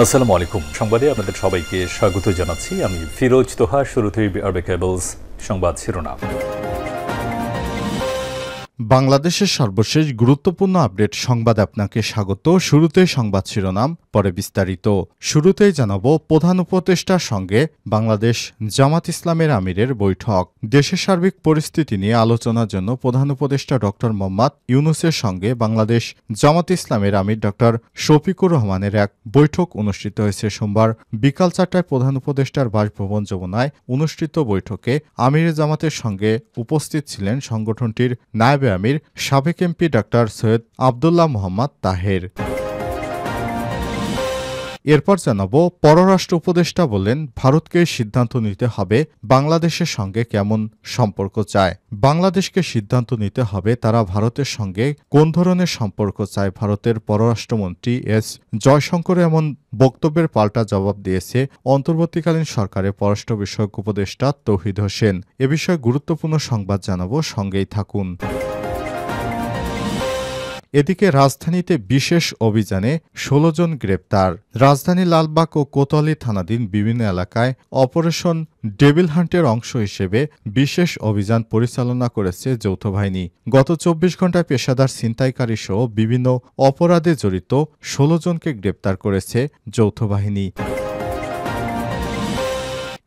আসসালামু আলাইকুম। সংবাদে আপনাদের সবাইকে স্বাগত জানাচ্ছি। আমি ফিরোজ তোহা। শুরুতেই আরবে কেবলস সংবাদ শিরোনাম। বাংলাদেশের সর্বশেষ গুরুত্বপূর্ণ আপডেট সংবাদ আপনাকে স্বাগত। শুরুতেই সংবাদ শিরোনাম, পরে বিস্তারিত। শুরুতেই জানাবো, প্রধান উপদেষ্টার সঙ্গে বাংলাদেশ জামাত ইসলামের আমিরের বৈঠক। দেশের সার্বিক পরিস্থিতি নিয়ে আলোচনার জন্য প্রধান উপদেষ্টা ডক্টর মোহাম্মদ ইউনূসের সঙ্গে বাংলাদেশ জামাত ইসলামের আমির ডক্টর শফিকুর রহমানের এক বৈঠক অনুষ্ঠিত হয়েছে। সোমবার বিকাল ৪টায় প্রধান উপদেষ্টার বাসভবন যমুনায় অনুষ্ঠিত বৈঠকে আমিরে জামাতের সঙ্গে উপস্থিত ছিলেন সংগঠনটির নায়েবে আমির সাবেক এমপি ডক্টর সৈয়দ আবদুল্লাহ মোহাম্মদ তাহের। এরপর জানাবো, পররাষ্ট্র উপদেষ্টা বললেন, ভারতকে সিদ্ধান্ত নিতে হবে বাংলাদেশের সঙ্গে কেমন সম্পর্ক চায়। বাংলাদেশকে সিদ্ধান্ত নিতে হবে তারা ভারতের সঙ্গে কোন ধরনের সম্পর্ক চায়। ভারতের পররাষ্ট্রমন্ত্রী এস জয়শঙ্কর এমন বক্তব্যের পাল্টা জবাব দিয়েছে অন্তর্বর্তীকালীন সরকারের পররাষ্ট্র বিষয়ক উপদেষ্টা তৌহিদ হোসেন। এ বিষয়ে গুরুত্বপূর্ণ সংবাদ জানাবো, সঙ্গেই থাকুন। এদিকে রাজধানীতে বিশেষ অভিযানে ১৬ জন গ্রেপ্তার। রাজধানী লালবাগ ও কোতোয়ালি থানাধীন বিভিন্ন এলাকায় অপারেশন ডেভিল হান্টের অংশ হিসেবে বিশেষ অভিযান পরিচালনা করেছে যৌথ বাহিনী। গত ২৪ ঘণ্টায় পেশাদার ছিনতাইকারী সহ বিভিন্ন অপরাধে জড়িত ১৬ জনকে গ্রেপ্তার করেছে যৌথ বাহিনী।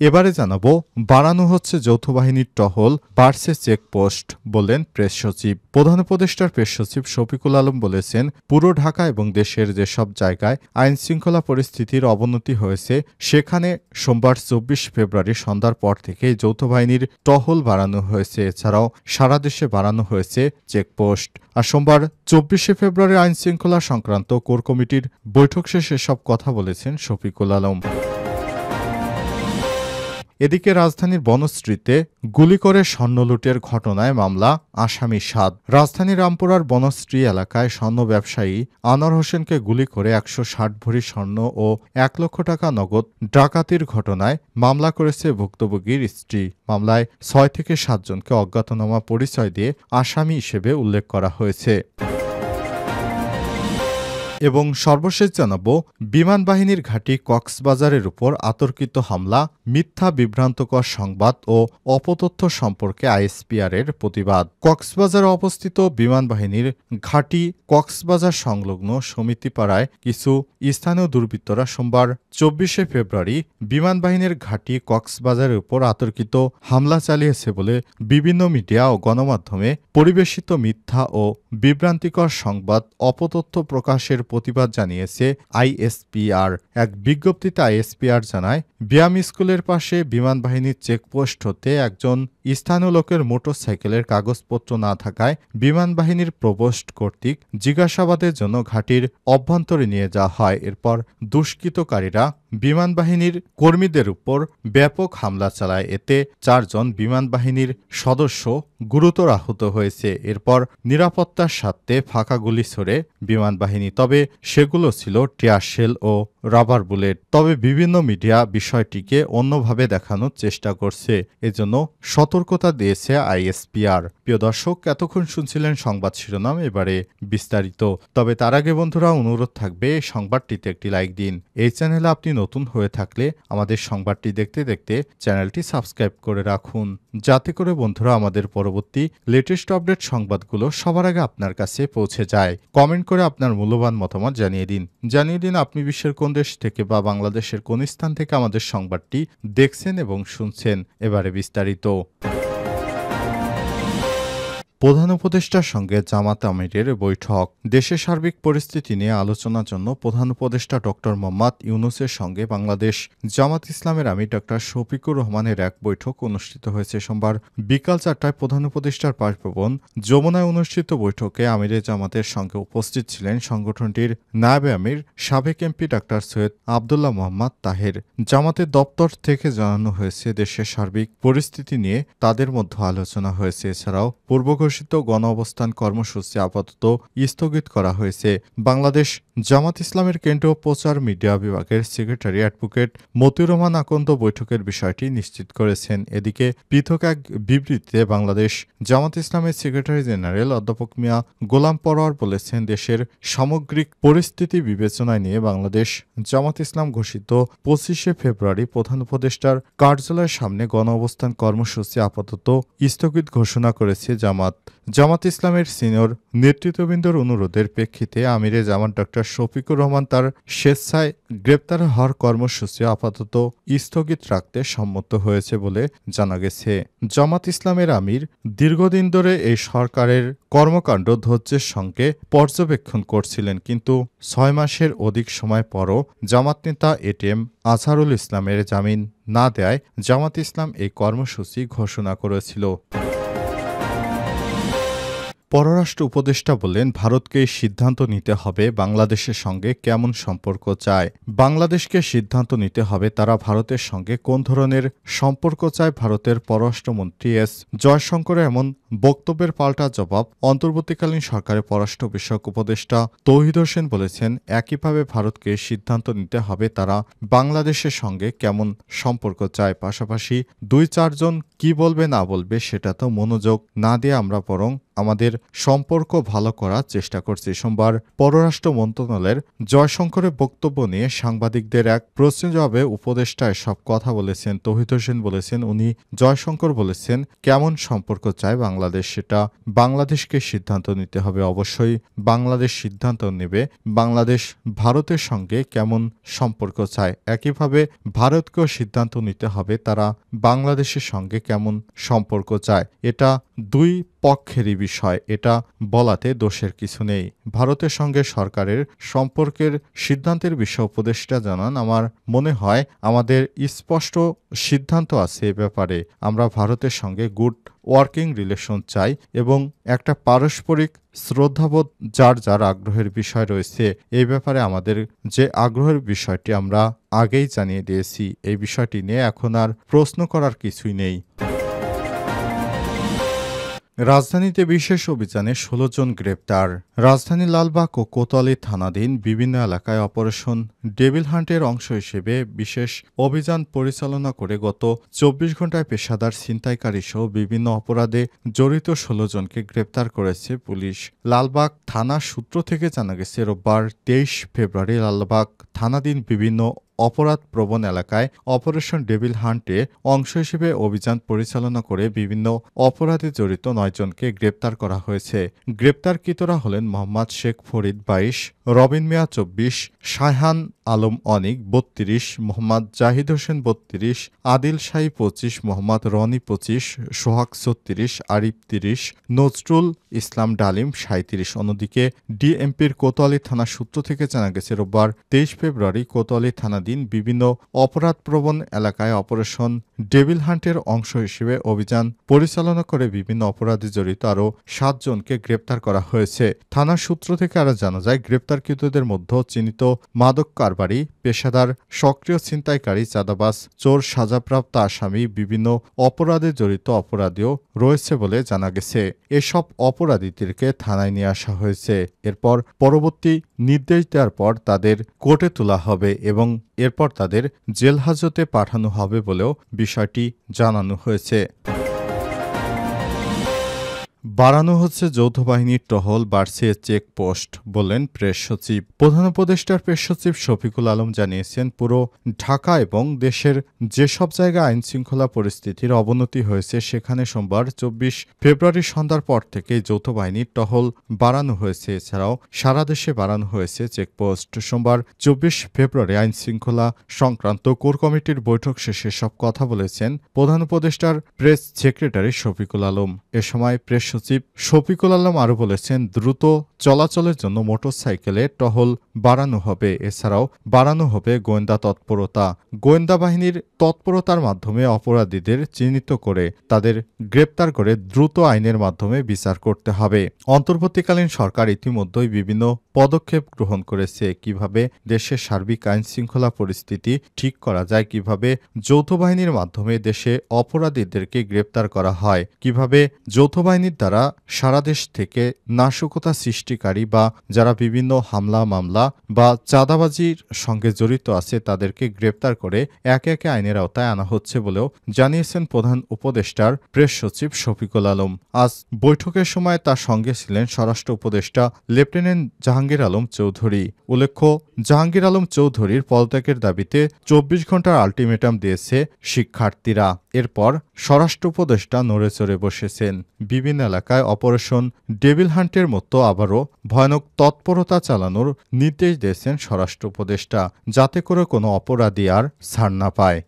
এবারে জানাবো, বাড়ানো হচ্ছে যৌথ বাহিনীর টহল, বাড়ছে চেকপোস্ট, বললেন প্রেস সচিব। প্রধান উপদেষ্টার প্রেস সচিব শফিকুল আলম বলেছেন, পুরো ঢাকা এবং দেশের যেসব জায়গায় আইন শৃঙ্খলা পরিস্থিতির অবনতি হয়েছে সেখানে সোমবার ২৪ ফেব্রুয়ারি সন্ধ্যার পর থেকে যৌথ বাহিনীর টহল বাড়ানো হয়েছে। এছাড়াও সারা দেশে বাড়ানো হয়েছে চেকপোস্ট। আর সোমবার ২৪শে ফেব্রুয়ারি আইন শৃঙ্খলা সংক্রান্ত কোর কমিটির বৈঠক শেষে সব কথা বলেছেন শফিকুল আলম। এদিকে রাজধানীর বনশ্রীতে গুলি করে স্বর্ণ লুটের ঘটনায় মামলা, আসামি ৭। রাজধানীর রামপুরার বনশ্রী এলাকায় স্বর্ণ ব্যবসায়ী আনোয়ার হোসেনকে গুলি করে ১৬০ ভরি স্বর্ণ ও ১ লক্ষ টাকা নগদ ডাকাতির ঘটনায় মামলা করেছে ভুক্তভোগীর স্ত্রী। মামলায় ৬ থেকে ৭ জনকে অজ্ঞাতনামা পরিচয় দিয়ে আসামি হিসেবে উল্লেখ করা হয়েছে। এবং সর্বশেষ জানাবো, বিমান বাহিনীর ঘাঁটি কক্সবাজারের উপর আতর্কিত হামলা, মিথ্যা বিভ্রান্তকর সংবাদ ও অপতথ্য সম্পর্কে আইএসপিআরের প্রতিবাদ। কক্সবাজারে অবস্থিত বিমান বাহিনীর ঘাঁটি কক্সবাজার সংলগ্ন সমিতিপাড়ায় কিছু স্থানীয় দুর্বৃত্তরা সোমবার ২৪শে ফেব্রুয়ারি বিমান বাহিনীর ঘাঁটি কক্সবাজারের উপর আতর্কিত হামলা চালিয়েছে বলে বিভিন্ন মিডিয়া ও গণমাধ্যমে পরিবেশিত মিথ্যা ও বিভ্রান্তিকর সংবাদ, অপতথ্য প্রকাশের প্রতিবাদ জানিয়েছে আইএসপিআর। এক বিজ্ঞপ্তিতে আইএসপিআর জানায়, ব্যায়াম স্কুলের পাশে বিমান বাহিনীর চেকপোস্ট হতে একজন স্থানীয় লোকের মোটরসাইকেলের কাগজপত্র না থাকায় বিমান বাহিনীর প্রবোস্ট কর্তৃক জিজ্ঞাসাবাদের জন্য ঘাঁটির অভ্যন্তরে নিয়ে যাওয়া হয়। এরপর দুষ্কৃতকারীরা বিমান বাহিনীর কর্মীদের উপর ব্যাপক হামলা চালায়। এতে ৪ জন বিমান বাহিনীর সদস্য গুরুতর আহত হয়েছে। এরপর নিরাপত্তার স্বার্থে ফাঁকা গুলি ছোড়ে বিমান বাহিনী, তবে সেগুলো ছিল টিয়ারশেল ও রাবার বুলেট। তবে বিভিন্ন মিডিয়া বিষয়টিকে অন্যভাবে দেখানোর চেষ্টা করছে, এজন্য সতর্কতা দিয়েছে আইএসপিআর। প্রিয় দর্শক, এতক্ষণ শুনছিলেন সংবাদ শিরোনাম, এবারে বিস্তারিত। তবে তার আগে বন্ধুরা, অনুরোধ থাকবে সংবাদটিতে একটি লাইক দিন। এই চ্যানেলে আপনি নতুন হয়ে থাকলে আমাদের সংবাদটি দেখতে দেখতে চ্যানেলটি সাবস্ক্রাইব করে রাখুন, যাতে করে বন্ধুরা আমাদের পরবর্তী লেটেস্ট আপডেট সংবাদগুলো সবার আগে আপনার কাছে পৌঁছে যায়। কমেন্ট করে আপনার মূল্যবান মতামত জানিয়ে দিন আপনি বিশ্বের কোন দেশ থেকে বা বাংলাদেশের কোন স্থান থেকে আমাদের সংবাদটি দেখছেন এবং শুনছেন। এবারে বিস্তারিত। প্রধান উপদেষ্টার সঙ্গে জামাত আমিরের বৈঠক। দেশের সার্বিক পরিস্থিতি নিয়ে আলোচনার জন্য প্রধান উপদেষ্টা ডক্টর মোহাম্মদ ইউনূসের সঙ্গে বাংলাদেশ জামাত ইসলামের আমির ডক্টর শফিকুর রহমানের এক বৈঠক অনুষ্ঠিত হয়েছে। সোমবার বিকাল ৪টায় প্রধান উপদেষ্টার বাসভবন যমুনায় অনুষ্ঠিত বৈঠকে আমিরে জামাতের সঙ্গে উপস্থিত ছিলেন সংগঠনটির নায়েবে আমির সাবেক এমপি ডক্টর সৈয়দ আবদুল্লাহ মোহাম্মদ তাহের। জামাতের দপ্তর থেকে জানানো হয়েছে, দেশের সার্বিক পরিস্থিতি নিয়ে তাদের মধ্যে আলোচনা হয়েছে। এছাড়াও পূর্ব ঘোষিত গণ অবস্থান কর্মসূচি আপাতত স্থগিত করা হয়েছে। বাংলাদেশ জামাত ইসলামের কেন্দ্রীয় প্রচার মিডিয়া বিভাগের সেক্রেটারি অ্যাডভোকেট মতিউর রহমান আকন্দ বৈঠকের বিষয়টি নিশ্চিত করেছেন। এদিকে পৃথক এক বিবৃতিতে বাংলাদেশ জামাত ইসলামের সেক্রেটারি জেনারেল অধ্যাপক মিয়া গোলাম পরোয়ার বলেছেন, দেশের সামগ্রিক পরিস্থিতি বিবেচনায় নিয়ে বাংলাদেশ জামাত ইসলাম ঘোষিত 25শে ফেব্রুয়ারি প্রধান উপদেষ্টার কার্যালয়ের সামনে গণ অবস্থান কর্মসূচি আপাতত স্থগিত ঘোষণা করেছে। জামাত ইসলামের সিনিয়র নেতৃত্ববৃন্দর অনুরোধের প্রেক্ষিতে আমিরে জামাত ডক্টর শফিকুর রহমান তার স্বেচ্ছায় গ্রেপ্তার হওয়ার কর্মসূচি আপাতত স্থগিত রাখতে সম্মত হয়েছে বলে জানা গেছে। জামাত ইসলামের আমির দীর্ঘদিন ধরে এই সরকারের কর্মকাণ্ড ধৈর্যের সঙ্গে পর্যবেক্ষণ করছিলেন, কিন্তু 6 মাসের অধিক সময় পরও জামাত নেতা এটিএম আজহারুল ইসলামের জামিন না দেয়ায় জামাত ইসলাম এই কর্মসূচি ঘোষণা করেছিল। পররাষ্ট্র উপদেষ্টা বললেন, ভারতকে সিদ্ধান্ত নিতে হবে বাংলাদেশের সঙ্গে কেমন সম্পর্ক চায়। বাংলাদেশকে সিদ্ধান্ত নিতে হবে তারা ভারতের সঙ্গে কোন ধরনের সম্পর্ক চায়। ভারতের পররাষ্ট্রমন্ত্রী এস জয়শঙ্করের এমন বক্তব্যের পাল্টা জবাব অন্তর্বর্তীকালীন সরকারের পররাষ্ট্র বিষয়ক উপদেষ্টা তৌহিদ হোসেন বলেছেন, একইভাবে ভারতকে সিদ্ধান্ত নিতে হবে তারা বাংলাদেশের সঙ্গে কেমন সম্পর্ক চায়। পাশাপাশি 2-4 জন কি বলবে না বলবে সেটা তো মনোযোগ না দিয়ে আমরা বরং আমাদের সম্পর্ক ভালো করার চেষ্টা করছি। সোমবার পররাষ্ট্র মন্ত্রণালয়ের জয়শঙ্করের বক্তব্য নিয়ে সাংবাদিকদের এক প্রশ্নের জবাবে উপদেষ্টা এসব কথা বলেছেন। তৌহিদ হোসেন বলেছেন, উনি জয়শঙ্কর বলেছেন কেমন সম্পর্ক চায় বাংলাদেশ, সেটা বাংলাদেশকে সিদ্ধান্ত নিতে হবে। অবশ্যই বাংলাদেশ সিদ্ধান্ত নেবে বাংলাদেশ ভারতের সঙ্গে কেমন সম্পর্ক চায়। একইভাবে ভারতকেও সিদ্ধান্ত নিতে হবে তারা বাংলাদেশের সঙ্গে কেমন সম্পর্ক চায়। এটা দুই পক্ষেরই বিষয়, এটা বলাতে দোষের কিছু নেই। ভারতের সঙ্গে সরকারের সম্পর্কের সিদ্ধান্তের বিষয়ে উপদেষ্টা জানান, আমার মনে হয় আমাদের স্পষ্ট সিদ্ধান্ত আছে এ ব্যাপারে। আমরা ভারতের সঙ্গে গুড ওয়ার্কিং রিলেশন চাই এবং একটা পারস্পরিক শ্রদ্ধাবোধ যার যার আগ্রহের বিষয় রয়েছে। এই ব্যাপারে আমাদের যে আগ্রহের বিষয়টি আমরা আগেই জানিয়ে দিয়েছি। এই বিষয়টি নিয়ে এখন আর প্রশ্ন করার কিছুই নেই। রাজধানীতে বিশেষ অভিযানে 16 জন গ্রেপ্তার। রাজধানীর লালবাগ ও কোতোয়ালি থানাধীন বিভিন্ন এলাকায় অপারেশন ডেভিল হান্টের অংশ হিসেবে বিশেষ অভিযান পরিচালনা করে গত 24 ঘণ্টায় পেশাদার ছিনতাইকারী সহ বিভিন্ন অপরাধে জড়িত 16 জনকে গ্রেপ্তার করেছে পুলিশ। লালবাগ থানা সূত্র থেকে জানা গেছে, রোববার 23 ফেব্রুয়ারি লালবাগ থানাধীন বিভিন্ন অপরাধপ্রবণ এলাকায় অপারেশন ডেভিল হান্টে অংশ হিসেবে অভিযান পরিচালনা করে বিভিন্ন অপরাধে জড়িত 9 জনকে গ্রেপ্তার করা হয়েছে। গ্রেপ্তারকৃতরা হলেন মোহাম্মদ শেখ ফরিদ 22, রবিন মিয়া 24, শায়হান আলম অনিক 32, মোহাম্মদ জাহিদ হোসেন 32, আদিল শাহী 25, মোহাম্মদ রনি 25, সোহাগ 36, আরিফ 30, নজরুল ইসলাম ডালিম 37। অন্যদিকে ডিএমপির কোতোয়ালি থানা সূত্র থেকে জানা গেছে, রোববার 23 ফেব্রুয়ারি কোতোয়ালি থানাধীন বিভিন্ন অপরাধপ্রবণ এলাকায় অপারেশন ডেভিল হান্টের অংশ হিসেবে অভিযান পরিচালনা করে বিভিন্ন অপরাধে জড়িত আরও 7 জনকে গ্রেপ্তার করা হয়েছে। থানা সূত্র থেকে আরও জানা যায়, গ্রেপ্তারকৃতদের মধ্যে চিহ্নিত মাদক কারবারি, পেশাদার সক্রিয় ছিনতাইকারী, চাঁদাবাজ, চোর, সাজাপ্রাপ্ত আসামি, বিভিন্ন অপরাধে জড়িত অপরাধীও রয়েছে বলে জানা গেছে। এসব অপরাধীদেরকে থানায় নিয়ে আসা হয়েছে। এরপর পরবর্তী নির্দেশ দেওয়ার পর তাদের কোর্টে তোলা হবে এবং এরপর তাদের জেলহাজতে পাঠানো হবে বলেও বিষয়টি জানানো হয়েছে। বাড়ানো হচ্ছে যৌথ বাহিনীর টহল, বাড়ছে চেকপোস্ট, বললেন প্রেস সচিব। প্রধান উপদেষ্টার প্রেস সচিব শফিকুল আলম জানিয়েছেন, পুরো ঢাকা এবং দেশের যেসব জায়গায় আইনশৃঙ্খলা পরিস্থিতির অবনতি হয়েছে সেখানে সোমবার 24 ফেব্রুয়ারি সন্ধ্যার পর থেকে যৌথ বাহিনীর টহল বাড়ানো হয়েছে। এছাড়াও সারা দেশে বাড়ানো হয়েছে চেকপোস্ট। সোমবার 24 ফেব্রুয়ারি আইনশৃঙ্খলা সংক্রান্ত কোর কমিটির বৈঠক শেষে সব কথা বলেছেন প্রধান উপদেষ্টার প্রেস সেক্রেটারি শফিকুল আলম। এ সময় প্রেস সচিব শফিকুল আলম আরও বলেছেন, দ্রুত চলাচলের জন্য মোটরসাইকেলে টহল বাড়ানো হবে। এছাড়াও বাড়ানো হবে গোয়েন্দা তৎপরতা। গোয়েন্দা বাহিনীর তৎপরতার মাধ্যমে অপরাধীদের চিহ্নিত করে তাদের গ্রেপ্তার করে দ্রুত আইনের মাধ্যমে বিচার করতে হবে। অন্তর্বর্তীকালীন সরকার ইতিমধ্যেই বিভিন্ন পদক্ষেপ গ্রহণ করেছে। কিভাবে দেশের সার্বিক আইন শৃঙ্খলা পরিস্থিতি ঠিক করা যায়, কিভাবে যৌথ বাহিনীর মাধ্যমে দেশে অপরাধীদেরকে গ্রেপ্তার করা হয়, কিভাবে যৌথ বাহিনীর তারা সারা দেশ থেকে নাশকতা সৃষ্টিকারী বা যারা বিভিন্ন হামলা মামলা বা চাঁদাবাজির সঙ্গে জড়িত আছে তাদেরকে গ্রেপ্তার করে একে একে আইনের আওতায় আনা হচ্ছে বলেও জানিয়েছেন প্রধান উপদেষ্টার প্রেস সচিব শফিকুল আলম। আজ বৈঠকের সময় তার সঙ্গে ছিলেন স্বরাষ্ট্র উপদেষ্টা লেফটেন্যান্ট জাহাঙ্গীর আলম চৌধুরী। উল্লেখ্য, জাহাঙ্গীর আলম চৌধুরীর পদত্যাগের দাবিতে ২৪ ঘণ্টার আলটিমেটাম দিয়েছে শিক্ষার্থীরা। এরপর স্বরাষ্ট্র উপদেষ্টা নড়েচড়ে বসেছেন। বিভিন্ন এলাকায় অপারেশন ডেভিল হান্টের মতো আবারও ভয়ানক তৎপরতা চালানোর নির্দেশ দিয়েছেন স্বরাষ্ট্র উপদেষ্টা, যাতে করে কোনো অপরাধী আর ছাড় না পায়।